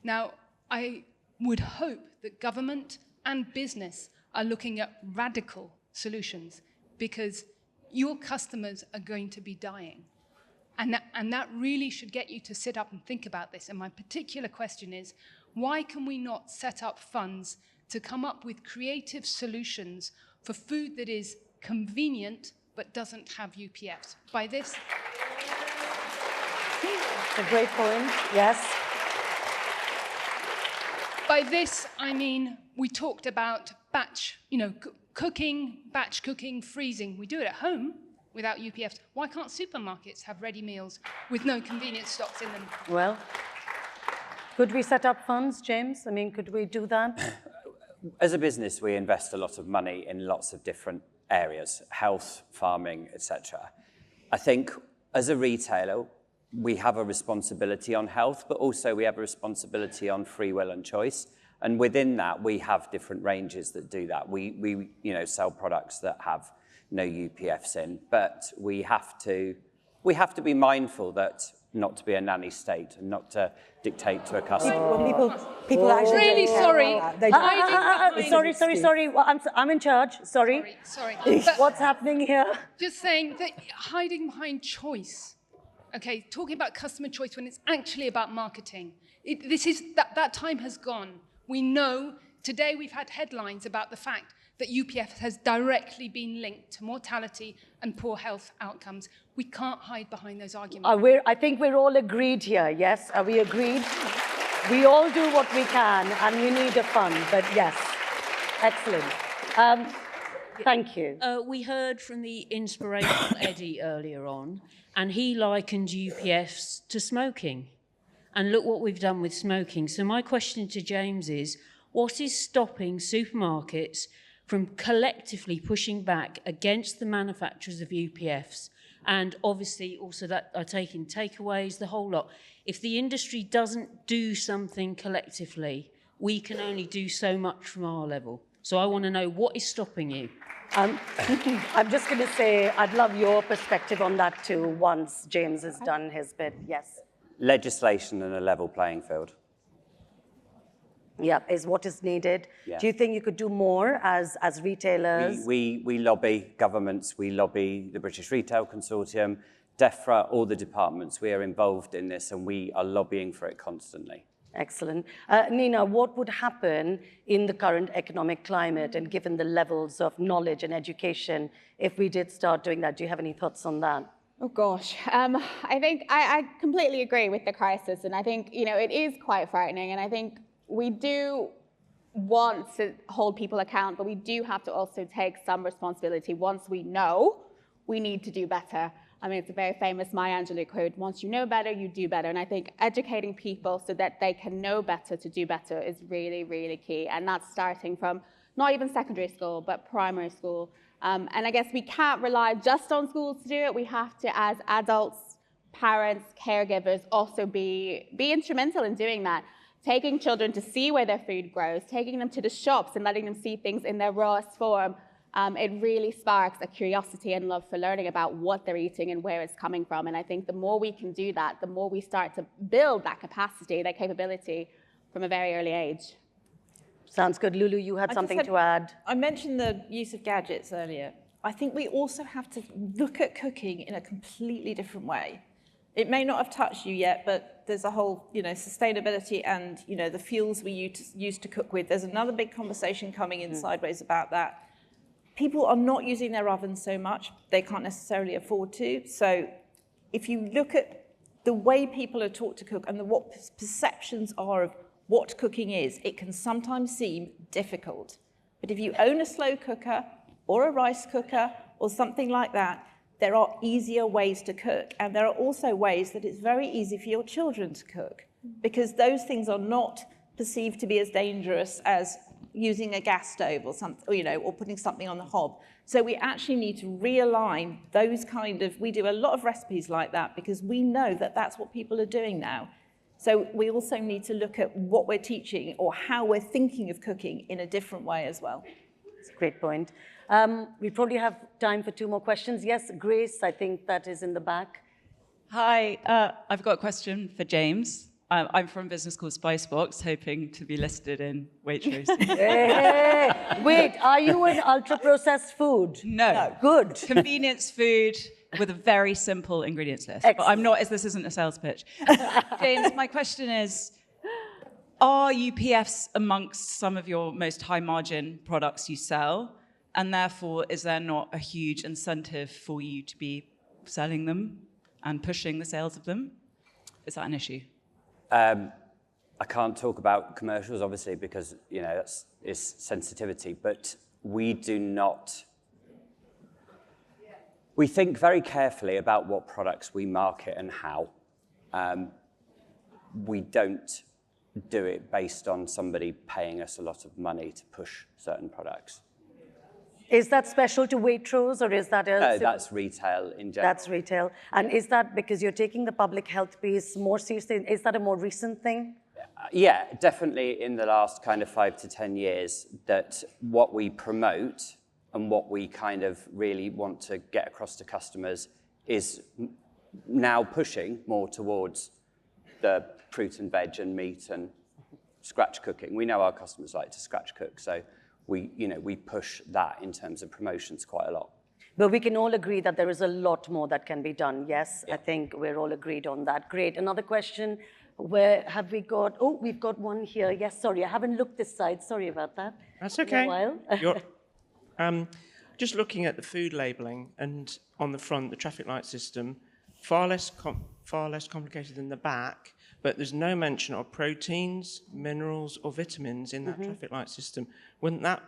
Now, I would hope that government and business are looking at radical solutions because your customers are going to be dying. And that really should get you to sit up and think about this. And my particular question is, why can we not set up funds to come up with creative solutions for food that is convenient but doesn't have UPFs? By this... It's a great point, yes. By this, I mean, we talked about batch, cooking, batch cooking, freezing. We do it at home without UPFs. Why can't supermarkets have ready meals with no convenience stocks in them? Well, could we set up funds, James? I mean, could we do that? As a business, we invest a lot of money in lots of different areas, health, farming, etc. I think as a retailer, we have a responsibility on health, but also we have a responsibility on free will and choice. And within that, we have different ranges that do that. We sell products that have no UPFs in, but we have to be mindful that not to be a nanny state and not to dictate to a customer. People actually really don't care sorry. about that. Sorry. Well, I'm in charge. Sorry. Sorry. What's happening here? Just saying that hiding behind choice, okay, talking about customer choice when it's actually about marketing. That time has gone. We know today we've had headlines about the fact that UPF has directly been linked to mortality and poor health outcomes. We can't hide behind those arguments. I think we're all agreed here, yes? Are we agreed? We all do what we can, and we need a fund, but yes. Excellent. Thank you. We heard from the inspirational Eddie earlier on, and he likened UPFs to smoking. And look what we've done with smoking. So my question to James is, what is stopping supermarkets from collectively pushing back against the manufacturers of UPFs, and obviously also that are taking takeaways, the whole lot? If the industry doesn't do something collectively, we can only do so much from our level. So I want to know, what is stopping you? I'm just going to say, I'd love your perspective on that too, once James has done his bit. Yes. Legislation and a level playing field. Yeah, is what is needed. Yeah. Do you think you could do more as retailers? We lobby governments, we lobby the British Retail Consortium, DEFRA, all the departments. We are involved in this and we are lobbying for it constantly. Excellent. Nena, what would happen in the current economic climate and given the levels of knowledge and education if we did start doing that? Do you have any thoughts on that? Oh gosh, I think I completely agree with the crisis, and I think it is quite frightening, and I think we do want to hold people account, but we do have to also take some responsibility. Once we know, we need to do better. I mean, it's a very famous Maya Angelou quote, once you know better, you do better. And I think educating people so that they can know better to do better is really, really key. And that's starting from not even secondary school, but primary school. And I guess we can't rely just on schools to do it. We have to, as adults, parents, caregivers, also be instrumental in doing that. Taking children to see where their food grows, taking them to the shops and letting them see things in their rawest form, it really sparks a curiosity and love for learning about what they're eating and where it's coming from. And I think the more we can do that, the more we start to build that capacity, that capability from a very early age. Sounds good. Lulu, you had something to add. I mentioned the use of gadgets earlier. I think we also have to look at cooking in a completely different way. It may not have touched you yet, but there's a whole, sustainability and, the fuels we use to cook with. There's another big conversation coming in sideways about that. People are not using their ovens so much. They can't necessarily afford to. So if you look at the way people are taught to cook and what perceptions are of what cooking is, it can sometimes seem difficult. But if you own a slow cooker or a rice cooker or something like that, there are easier ways to cook. And there are also ways that it's very easy for your children to cook. because those things are not perceived to be as dangerous as using a gas stove or something, you know, or putting something on the hob. So we actually need to realign those kind of, we do a lot of recipes like that because we know that that's what people are doing now. So we also need to look at what we're teaching or how we're thinking of cooking in a different way as well. That's a great point. We probably have time for 2 more questions. Yes, Grace, I think that is in the back. Hi, I've got a question for James. I'm from a business called Spicebox, hoping to be listed in Waitrose. Hey, wait, are you in ultra-processed food? No. Good. Convenience food with a very simple ingredients list. Excellent. But I'm not, as this isn't a sales pitch. James, my question is, are UPFs amongst some of your most high-margin products you sell? And therefore, is there not a huge incentive for you to be selling them and pushing the sales of them? Is that an issue? I can't talk about commercials, obviously, because, you know, it's sensitivity, but we do not. We think very carefully about what products we market and how. We don't do it based on somebody paying us a lot of money to push certain products. Is that special to Waitrose, or is that No, that's retail in general. That's retail. And is that because you're taking the public health piece more seriously? Is that a more recent thing? Yeah, definitely in the last kind of 5 to 10 years, that what we promote and what we kind of really want to get across to customers is now pushing more towards the fruit and veg and meat and scratch cooking. We know our customers like to scratch cook, so we push that in terms of promotions quite a lot. But we can all agree that there is a lot more that can be done. Yes, yeah. I think we're all agreed on that. Great. Another question. Where have we got? Oh, we've got one here. Yes, sorry, I haven't looked this side. Sorry about that. That's okay. In a while. Just looking at the food labelling and on the front, the traffic light system, far less complicated than the back, but there's no mention of proteins, minerals, or vitamins in that traffic light system. Wouldn't that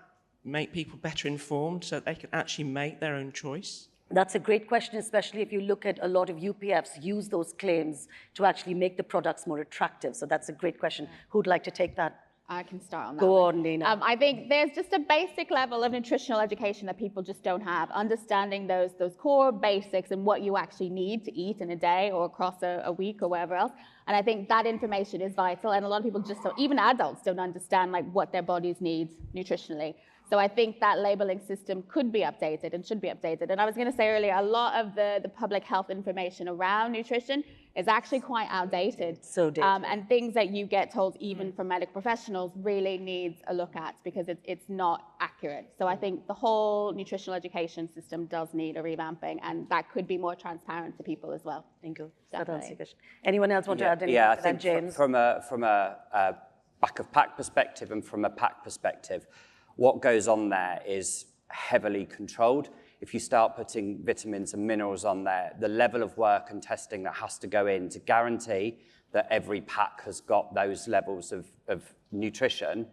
make people better informed so they can actually make their own choice? That's a great question, especially if you look at a lot of UPFs use those claims to actually make the products more attractive. So that's a great question. Who'd like to take that? I can start on that. Go on, Nena. I think there's just a basic level of nutritional education that people just don't have. Understanding those core basics and what you actually need to eat in a day or across a week or whatever else. And I think that information is vital. And a lot of people just don't, even adults don't understand like what their bodies need nutritionally. So I think that labeling system could be updated and should be updated. And I was going to say earlier, a lot of the public health information around nutrition is actually quite outdated. So dated. And things that you get told even from medical professionals really needs a look at because it's not accurate. So I think the whole nutritional education system does need a revamping, and that could be more transparent to people as well. Thank you. That answers the question. Anyone else want to add anything to that, I think James? From a back of pack perspective and from a pack perspective, what goes on there is heavily controlled. If you start putting vitamins and minerals on there, the level of work and testing that has to go in to guarantee that every pack has got those levels of nutrition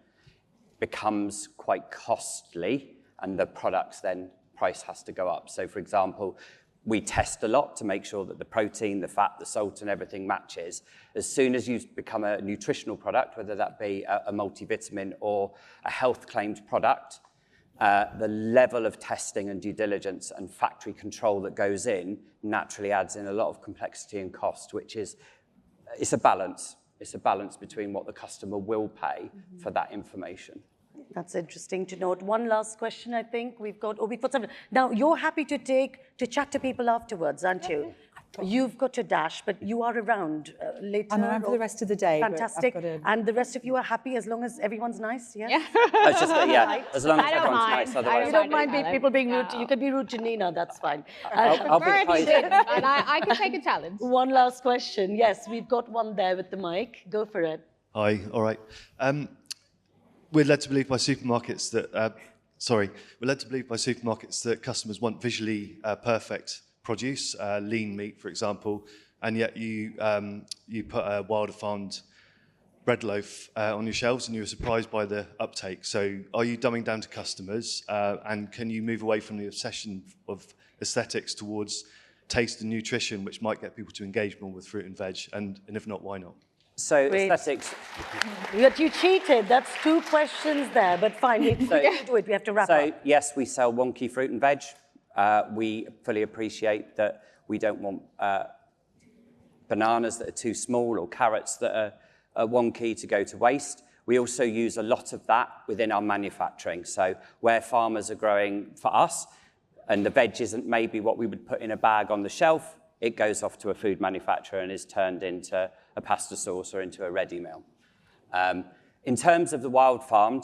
becomes quite costly, and the product's then price has to go up. So for example, we test a lot to make sure that the protein, the fat, the salt and everything matches. As soon as you become a nutritional product, whether that be a multivitamin or a health claimed product, the level of testing and due diligence and factory control that goes in naturally adds in a lot of complexity and cost, which is, it's a balance. It's a balance between what the customer will pay for that information. That's interesting to note. One last question, I think. We've got something. Now, you're happy to chat to people afterwards, aren't you? You've got to dash, but you are around later. I'm around for the rest of the day. Fantastic. And the rest of you are happy as long as everyone's nice, yeah? It's just, as long as everyone's nice. Otherwise, you don't mind people being rude. You can be rude to Nena, that's fine. I'll be fine. And I can take a challenge. One last question. Yes, we've got one there with the mic. Go for it. Hi, all right. We're led to believe by supermarkets that customers want visually perfect produce, lean meat, for example, and yet you put a Wilder Farmed bread loaf on your shelves and you were surprised by the uptake. So are you dumbing down to customers, and can you move away from the obsession of aesthetics towards taste and nutrition, which might get people to engage more with fruit and veg, and if not, why not? So Great. aesthetics. But you cheated. That's 2 questions there, but fine, we have to do it. We have to wrap up. So yes, we sell wonky fruit and veg. We fully appreciate that we don't want bananas that are too small or carrots that are wonky to go to waste. We also use a lot of that within our manufacturing. So where farmers are growing for us, and the veg isn't maybe what we would put in a bag on the shelf, it goes off to a food manufacturer and is turned into a pasta sauce or into a ready meal. In terms of the wild farmed,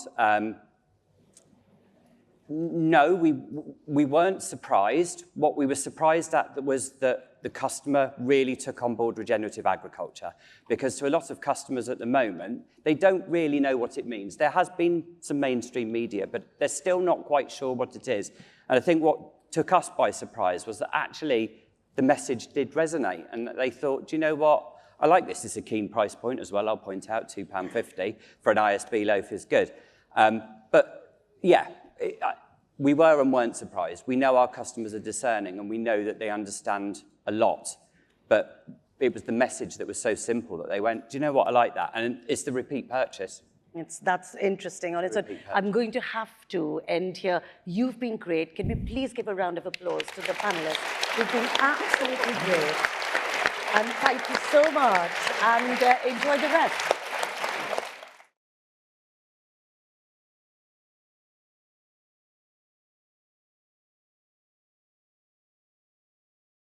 no, we weren't surprised. What we were surprised at was that the customer really took on board regenerative agriculture, because to a lot of customers at the moment, they don't really know what it means. There has been some mainstream media, but they're still not quite sure what it is. And I think what took us by surprise was that actually the message did resonate, and that they thought, do you know what? I like this. It's a keen price point as well. I'll point out £2.50 for an ISB loaf is good. But yeah, we were and weren't surprised. We know our customers are discerning, and we know that they understand a lot. But it was the message that was so simple that they went, do you know what? I like that. And it's the repeat purchase. That's interesting on its own. I'm going to have to end here. You've been great. Can we please give a round of applause to the panelists? You've been absolutely great. And thank you so much. And enjoy the rest.